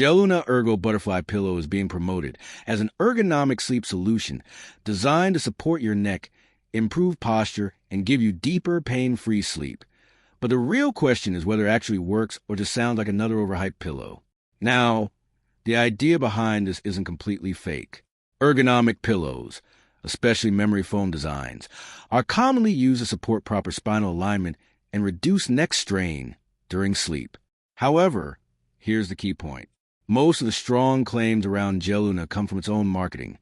Geluna Ergo Butterfly Pillow is being promoted as an ergonomic sleep solution designed to support your neck, improve posture, and give you deeper, pain-free sleep. But the real question is whether it actually works or just sounds like another overhyped pillow. Now, the idea behind this isn't completely fake. Ergonomic pillows, especially memory foam designs, are commonly used to support proper spinal alignment and reduce neck strain during sleep. However, here's the key point. Most of the strong claims around Geluna come from its own marketing,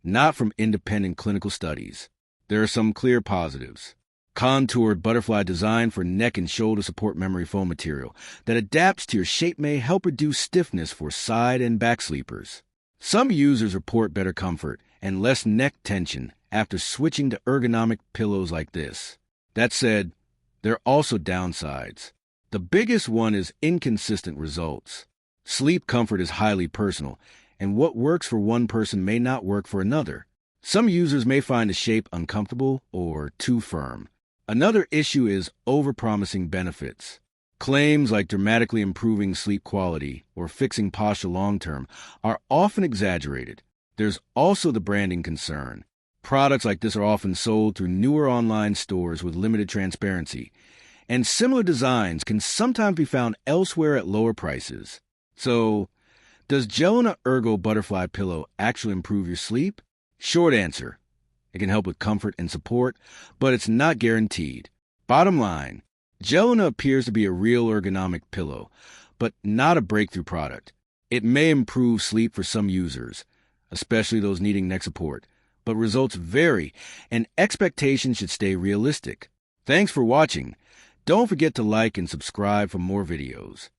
not from independent clinical studies. There are some clear positives. Contoured butterfly design for neck and shoulder support memory foam material that adapts to your shape may help reduce stiffness for side and back sleepers. Some users report better comfort and less neck tension after switching to ergonomic pillows like this. That said, there are also downsides. The biggest one is inconsistent results. Sleep comfort is highly personal, and what works for one person may not work for another. Some users may find the shape uncomfortable or too firm. Another issue is overpromising benefits. Claims like dramatically improving sleep quality or fixing posture long-term are often exaggerated. There's also the branding concern. Products like this are often sold through newer online stores with limited transparency, and similar designs can sometimes be found elsewhere at lower prices. So, does Geluna Ergo Butterfly Pillow actually improve your sleep? Short answer. It can help with comfort and support, but it's not guaranteed. Bottom line, Geluna appears to be a real ergonomic pillow, but not a breakthrough product. It may improve sleep for some users, especially those needing neck support, but results vary, and expectations should stay realistic. Thanks for watching. Don't forget to like and subscribe for more videos.